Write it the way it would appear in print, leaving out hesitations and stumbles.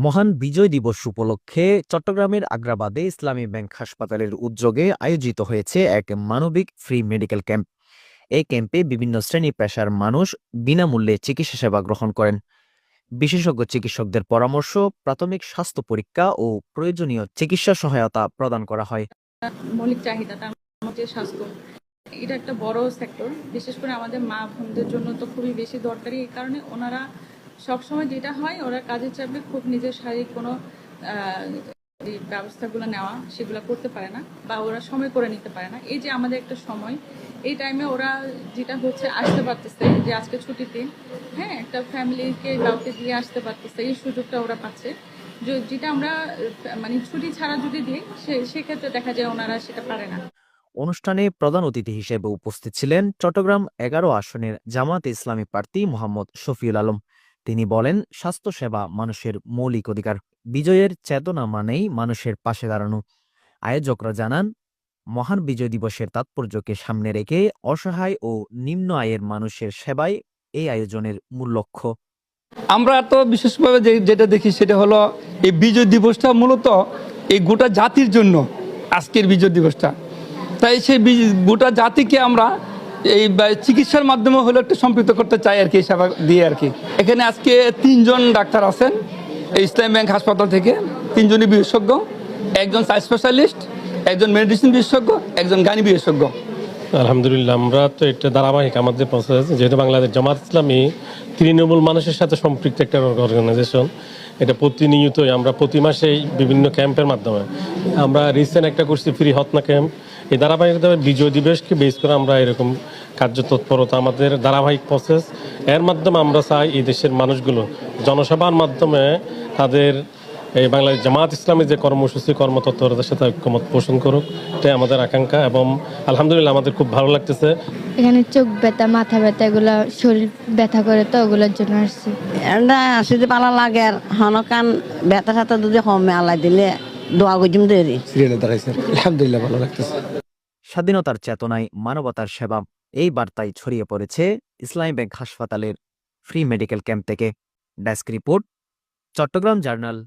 মহান বিজয় দিবস উপলক্ষে চট্টগ্রামের আগ্রাবাদে ইসলামী ব্যাংক হাসপাতালের উদ্যোগে আয়োজিত হয়েছে এক মানবিক ফ্রি মেডিকেল ক্যাম্প। এই ক্যাম্পে বিভিন্ন শ্রেণী পেশার মানুষ বিনামূল্যে চিকিৎসা সেবা গ্রহণ করেন। বিশেষজ্ঞ চিকিৎসকদের পরামর্শ, প্রাথমিক স্বাস্থ্য পরীক্ষা ও প্রয়োজনীয় চিকিৎসা সহায়তা প্রদান করা হয়। মৌলিক চাহিদা তার মধ্যে স্বাস্থ্য, এটা একটা বড় সেক্টর। বিশেষ করে আমাদের মা বোনদের জন্য তো খুবই বেশি দরকারি। এই কারণে ওনারা সবসময় যেটা হয়, ওরা কাজের চাপে খুব নিজের শারীরিক কোনো এই ব্যবস্থাগুলো নেওয়া সেগুলো করতে পারে না, বা ওরা সময় করে নিতে পারে না। এই যে আমাদের একটা সময়, এই টাইমে ওরা যেটা হচ্ছে আসতে পারতেছে, যে আজকে ছুটির দিন, হ্যাঁ, একটা ফ্যামিলিকে কাউকে দিয়ে আসতে পারতেছে, এই সুযোগটা ওরা পাচ্ছে। যেটা আমরা মানে ছুটি ছাড়া যদি দিই, সেক্ষেত্রে দেখা যায় ওনারা সেটা পারে না। অনুষ্ঠানে প্রধান অতিথি হিসেবে উপস্থিত ছিলেন চট্টগ্রাম 11 আসনের জামায়াতে ইসলামী প্রার্থী মোহাম্মদ শফিউল আলম। তিনি বলেন, স্বাস্থ্যসেবা মানুষের মৌলিক অধিকার। বিজয়ের চেতনা মানেই মানুষের পাশে দাঁড়ানো। আয়োজকরা জানান, মহান বিজয় দিবসের তাৎপর্যকে সামনে রেখে অসহায় ও নিম্ন আয়ের মানুষের সেবাই এই আয়োজনের মূল লক্ষ্য। আমরা তো বিশেষভাবে যেটা দেখি সেটা হলো এই বিজয় দিবসটা মূলত এই গোটা জাতির জন্য। আজকের বিজয় দিবসটা, তাই সেই গোটা জাতিকে আমরা এই চিকিৎসার মাধ্যমে হলো একটু সম্পৃক্ত করতে চাই আর কি, সেবা দিয়ে আর কি। এখানে আজকে 3 জন ডাক্তার আছেন এই ইসলামী ব্যাংক হাসপাতাল থেকে, 3 জনই বিশেষজ্ঞ, একজন সাই স্পেশালিস্ট, একজন মেডিসিন বিশেষজ্ঞ, একজন গাইনি বিশেষজ্ঞ। আলহামদুলিল্লাহ, আমরা তো এটা ধারাবাহিক আমাদের প্রসেস, যেহেতু বাংলাদেশ জামাত ইসলামী তৃণমূল মানুষের সাথে সম্পৃক্ত একটা অর্গানাইজেশন। এটা প্রতিনিয়তই আমরা প্রতি মাসেই বিভিন্ন ক্যাম্পের মাধ্যমে, আমরা রিসেন্ট একটা করছি ফ্রি হতনা ক্যাম্প। এই ধারাবাহিকভাবে বিজয় দিবসকে বেস করে আমরা এরকম কার্যতৎপরতা, আমাদের ধারাবাহিক প্রসেস। এর মাধ্যমে আমরা চাই এই দেশের মানুষগুলো জনসেবার মাধ্যমে তাদের এই বাংলাদেশ জামাত ইসলামী যে কর্মসূচি, কর্মতৎপরতার সাথে ঐক্যমত পোষণ করুক, এটাই আমাদের আকাঙ্ক্ষা। এবং আলহামদুলিল্লাহ আমাদের খুব ভালো লাগতেছে। এখানে চোখ ব্যথা, মাথা ব্যথা, এগুলো শরীর ব্যথা করে, তো ওগুলোর জন্য আসছি। আসতে ভালো লাগে আর হনকান ব্যথা সাথে যদি কমে আল্লাহ দিলে দোয়া গজিম দেরি সিরিয়ালে দাঁড়াইছে। আলহামদুলিল্লাহ ভালো লাগতেছে। স্বাধীনতার চেতনায় মানবতার সেবা, এই বার্তায় ছড়িয়ে পড়েছে ইসলামী ব্যাংক হাসপাতালের ফ্রি মেডিকেল ক্যাম্প থেকে। Desk report, Chattogram journal.